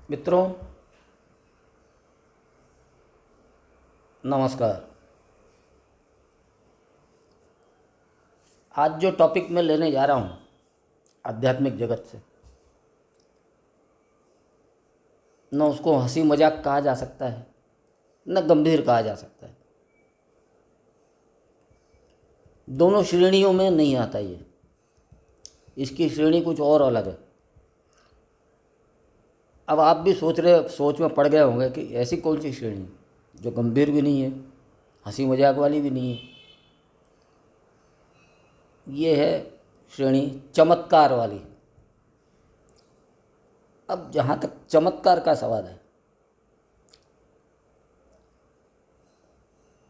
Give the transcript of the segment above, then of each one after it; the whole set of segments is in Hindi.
मित्रों, नमस्कार। आज जो टॉपिक मैं लेने जा रहा हूँ आध्यात्मिक जगत से, न उसको हंसी मजाक कहा जा सकता है न गंभीर कहा जा सकता है। दोनों श्रेणियों में नहीं आता ये। इसकी श्रेणी कुछ और अलग है। अब आप भी सोच में पड़ गए होंगे कि ऐसी कौन सी श्रेणी जो गंभीर भी नहीं है, हंसी मजाक वाली भी नहीं है। ये है श्रेणी चमत्कार वाली। अब जहाँ तक चमत्कार का सवाल है,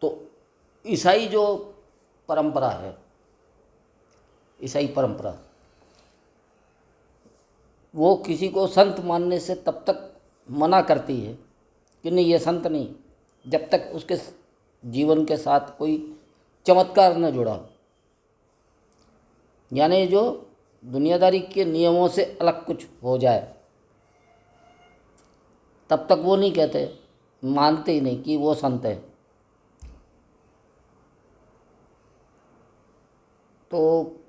तो ईसाई जो परंपरा है, ईसाई परंपरा, वो किसी को संत मानने से तब तक मना करती है कि नहीं, ये संत नहीं, जब तक उसके जीवन के साथ कोई चमत्कार न जुड़ा हो। यानी जो दुनियादारी के नियमों से अलग कुछ हो जाए, तब तक वो नहीं कहते, मानते ही नहीं कि वो संत है। तो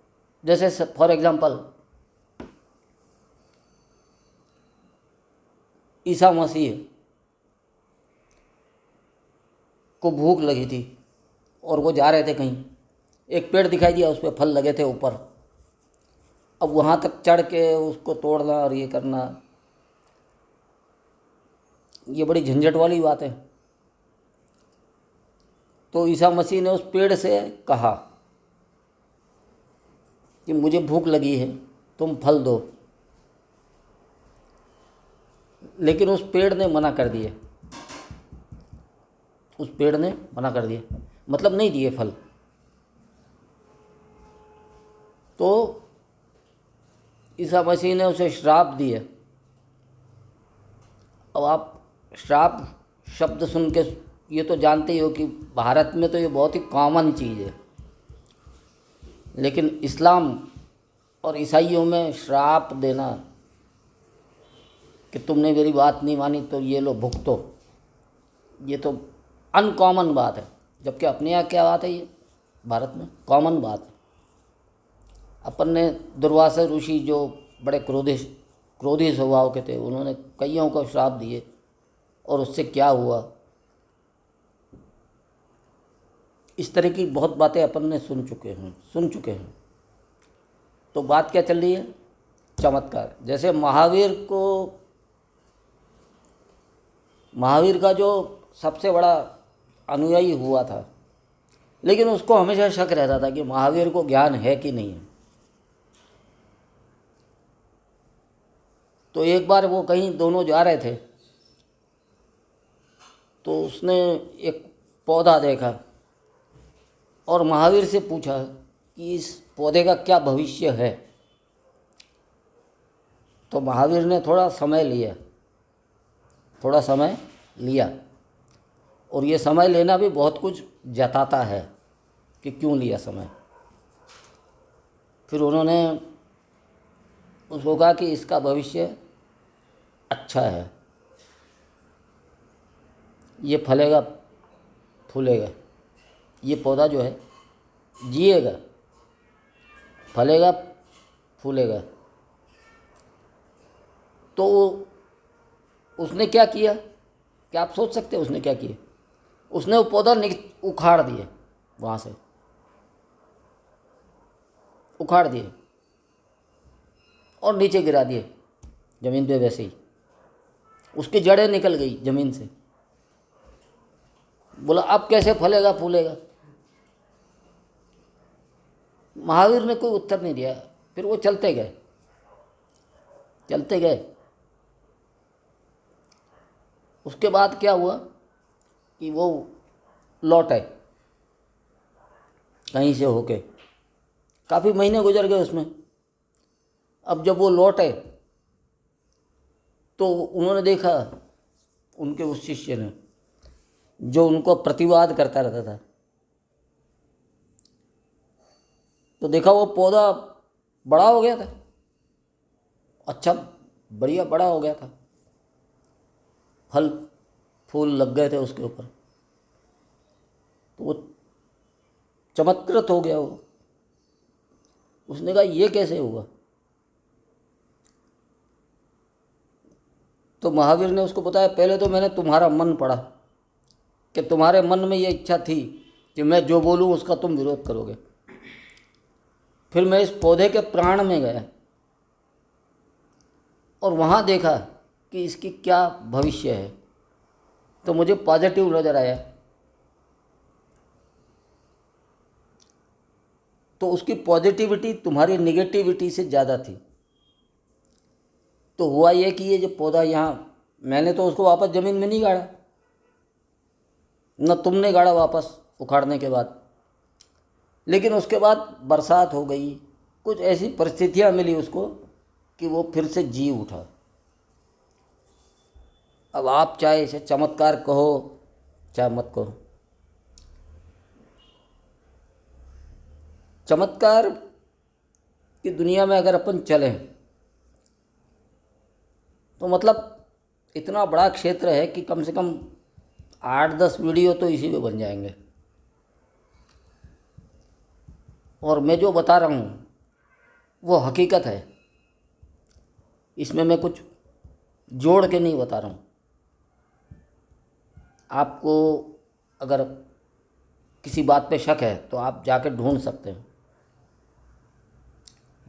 जैसे फॉर एग्जांपल, ईसा मसीह को भूख लगी थी और वो जा रहे थे कहीं, एक पेड़ दिखाई दिया, उस पर फल लगे थे ऊपर। अब वहाँ तक चढ़ के उसको तोड़ना और ये करना, ये बड़ी झंझट वाली बात है। तो ईसा मसीह ने उस पेड़ से कहा कि मुझे भूख लगी है, तुम फल दो। लेकिन उस पेड़ ने मना कर दिए। उस पेड़ ने मना कर दिए, मतलब नहीं दिए फल। तो ईसा मसीह ने उसे श्राप दिए। अब आप श्राप शब्द सुन के ये तो जानते ही हो कि भारत में तो ये बहुत ही कॉमन चीज़ है, लेकिन इस्लाम और ईसाइयों में श्राप देना कि तुमने मेरी बात नहीं मानी तो ये लो भुगतो, ये तो अनकॉमन बात है। जबकि अपने यहाँ क्या बात है, ये भारत में कॉमन बात है। अपन ने दुर्वासा ऋषि जो बड़े क्रोधी स्वभाव के थे, उन्होंने कईयों को श्राप दिए और उससे क्या हुआ, इस तरह की बहुत बातें अपन ने सुन चुके हैं। तो बात क्या चल रही है, चमत्कार। जैसे महावीर का जो सबसे बड़ा अनुयायी हुआ था, लेकिन उसको हमेशा शक रहता था कि महावीर को ज्ञान है कि नहीं है। तो एक बार वो कहीं दोनों जा रहे थे, तो उसने एक पौधा देखा और महावीर से पूछा कि इस पौधे का क्या भविष्य है। तो महावीर ने थोड़ा समय लिया, और ये समय लेना भी बहुत कुछ जताता है कि क्यों लिया समय। फिर उन्होंने उसको कहा कि इसका भविष्य अच्छा है, ये फलेगा फूलेगा, ये पौधा जो है जिएगा, फलेगा फूलेगा। तो उसने क्या किया, क्या आप सोच सकते हैं उसने क्या किया? उसने वो पौधा उखाड़ दिए, वहाँ से उखाड़ दिए और नीचे गिरा दिए ज़मीन पे। वैसे ही उसकी जड़ें निकल गई ज़मीन से। बोला अब कैसे फलेगा फूलेगा? महावीर ने कोई उत्तर नहीं दिया। फिर वो चलते गए। उसके बाद क्या हुआ कि वो लौटे कहीं से होके, काफ़ी महीने गुजर गए उसमें। अब जब वो लौटे तो उन्होंने देखा, उनके उस शिष्य ने जो उनको प्रतिवाद करता रहता था, तो देखा वो पौधा बड़ा हो गया था, अच्छा बढ़िया बड़ा हो गया था। फल फूल लग गए थे उसके ऊपर, तो वो चमत्कृत हो गया वो। उसने कहा ये कैसे हुआ? तो महावीर ने उसको बताया, पहले तो मैंने तुम्हारा मन पढ़ा कि तुम्हारे मन में ये इच्छा थी कि मैं जो बोलूँ उसका तुम विरोध करोगे। फिर मैं इस पौधे के प्राण में गया और वहाँ देखा कि इसकी क्या भविष्य है, तो मुझे पॉजिटिव नज़र आया। तो उसकी पॉजिटिविटी तुम्हारी निगेटिविटी से ज़्यादा थी। तो हुआ ये कि ये जो पौधा यहाँ, मैंने तो उसको वापस ज़मीन में नहीं गाड़ा, न तुमने गाड़ा वापस उखाड़ने के बाद, लेकिन उसके बाद बरसात हो गई, कुछ ऐसी परिस्थितियाँ मिली उसको कि वो फिर से जी उठा। अब आप चाहे इसे चमत्कार कहो चाहे मत कहो, चमत्कार की दुनिया में अगर अपन चलें तो मतलब इतना बड़ा क्षेत्र है कि कम से कम 8-10 वीडियो तो इसी में बन जाएंगे। और मैं जो बता रहा हूँ वो हकीकत है, इसमें मैं कुछ जोड़ के नहीं बता रहा हूँ। आपको अगर किसी बात पे शक है तो आप जाके ढूंढ सकते हैं।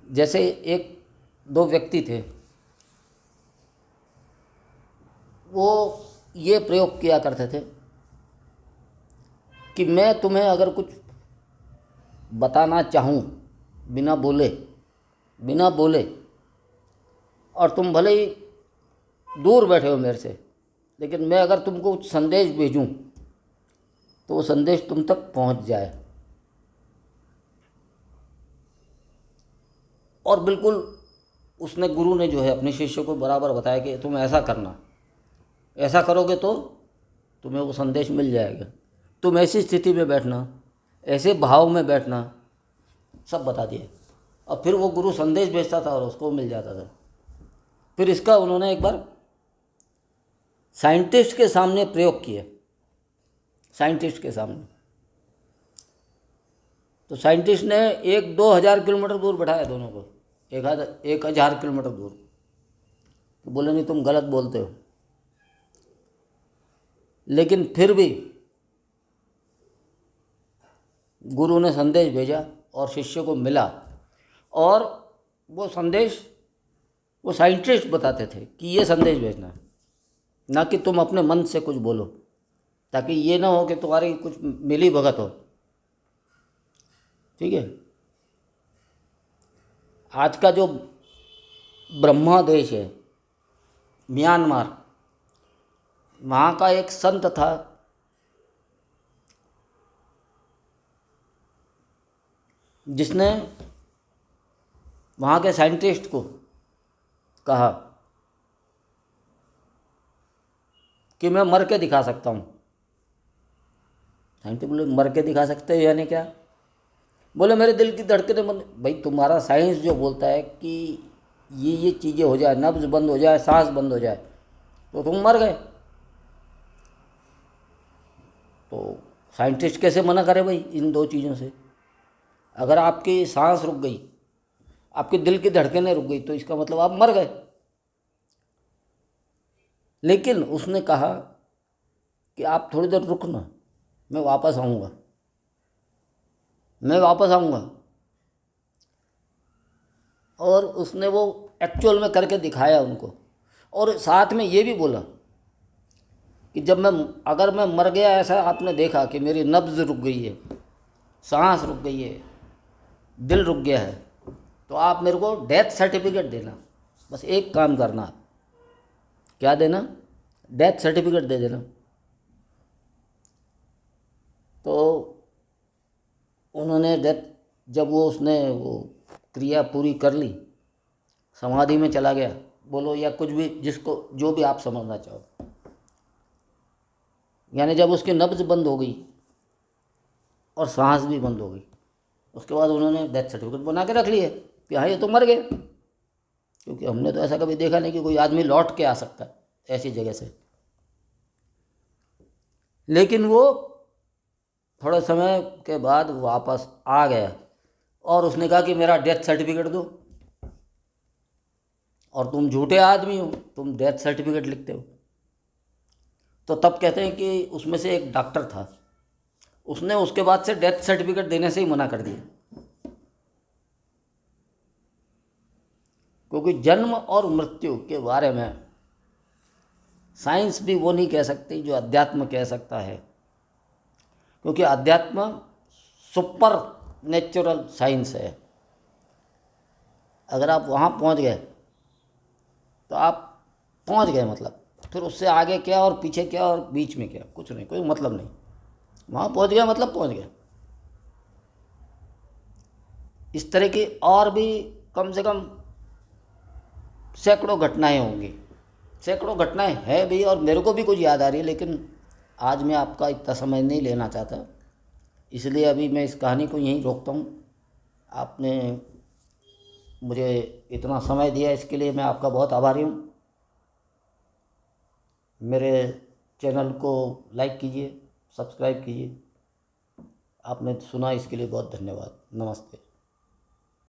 जैसे एक दो व्यक्ति थे, वो ये प्रयोग किया करते थे कि मैं तुम्हें अगर कुछ बताना चाहूँ बिना बोले और तुम भले ही दूर बैठे हो मेरे से, लेकिन मैं अगर तुमको कुछ संदेश भेजूँ तो वो संदेश तुम तक पहुँच जाए। और बिल्कुल उसने, गुरु ने जो है अपने शिष्य को बराबर बताया कि तुम ऐसा करना, ऐसा करोगे तो तुम्हें वो संदेश मिल जाएगा, तुम ऐसी स्थिति में बैठना, ऐसे भाव में बैठना, सब बता दिए। और फिर वो गुरु संदेश भेजता था और उसको मिल जाता था। फिर इसका उन्होंने एक बार साइंटिस्ट के सामने प्रयोग किए, साइंटिस्ट के सामने। तो साइंटिस्ट ने 1-2 हज़ार किलोमीटर दूर बैठाया दोनों को, 1,000 किलोमीटर दूर। तो बोले नहीं, तुम गलत बोलते हो। लेकिन फिर भी गुरु ने संदेश भेजा और शिष्य को मिला, और वो संदेश वो साइंटिस्ट बताते थे कि ये संदेश भेजना, ना कि तुम अपने मन से कुछ बोलो, ताकि ये ना हो कि तुम्हारी कुछ मिली भगत हो। ठीक है। आज का जो ब्रह्मा देश है, म्यांमार, वहाँ का एक संत था, जिसने वहाँ के साइंटिस्ट को कहा कि मैं मर के दिखा सकता हूँ। साइंटिस्ट बोले, मर के दिखा सकते हो यानी क्या? बोले, मेरे दिल की धड़कनें बंद। भाई, तुम्हारा साइंस जो बोलता है कि ये चीज़ें हो जाए, नब्ज बंद हो जाए, सांस बंद हो जाए, तो तुम मर गए। तो साइंटिस्ट कैसे मना करे भाई इन दो चीज़ों से? अगर आपकी सांस रुक गई, आपके दिल की धड़कनें रुक गई, तो इसका मतलब आप मर गए। लेकिन उसने कहा कि आप थोड़ी देर रुकना, मैं वापस आऊँगा, मैं वापस आऊँगा। और उसने वो एक्चुअल में करके दिखाया उनको। और साथ में ये भी बोला कि अगर मैं मर गया, ऐसा आपने देखा कि मेरी नब्ज़ रुक गई है, सांस रुक गई है, दिल रुक गया है, तो आप मेरे को डेथ सर्टिफिकेट देना। बस एक काम करना, क्या देना? डेथ सर्टिफिकेट दे देना। तो उन्होंने जब उसने वो क्रिया पूरी कर ली, समाधि में चला गया, बोलो या कुछ भी, जिसको जो भी आप समझना चाहो। यानी जब उसकी नब्ज़ बंद हो गई और सांस भी बंद हो गई, उसके बाद उन्होंने डेथ सर्टिफिकेट बना के रख लिए कि हाँ, ये तो मर गए। क्योंकि हमने तो ऐसा कभी देखा नहीं कि कोई आदमी लौट के आ सकता है ऐसी जगह से। लेकिन वो थोड़े समय के बाद वापस आ गया और उसने कहा कि मेरा डेथ सर्टिफिकेट दो। और तुम झूठे आदमी हो, तुम डेथ सर्टिफिकेट लिखते हो। तो तब कहते हैं कि उसमें से एक डॉक्टर था, उसने उसके बाद से डेथ सर्टिफिकेट देने से ही मना कर दिया, क्योंकि जन्म और मृत्यु के बारे में साइंस भी वो नहीं कह सकती जो अध्यात्म कह सकता है, क्योंकि अध्यात्म सुपर नेचुरल साइंस है। अगर आप वहाँ पहुँच गए तो आप पहुँच गए, मतलब फिर उससे आगे क्या और पीछे क्या और बीच में क्या, कुछ नहीं, कोई मतलब नहीं। वहाँ पहुँच गया मतलब पहुँच गया। इस तरह की और भी कम से कम सैकड़ों घटनाएं होंगी, सैकड़ों घटनाएं है भी, और मेरे को भी कुछ याद आ रही है, लेकिन आज मैं आपका इतना समय नहीं लेना चाहता, इसलिए अभी मैं इस कहानी को यहीं रोकता हूँ। आपने मुझे इतना समय दिया, इसके लिए मैं आपका बहुत आभारी हूँ। मेरे चैनल को लाइक कीजिए, सब्सक्राइब कीजिए। आपने सुना इसके लिए बहुत धन्यवाद। नमस्ते।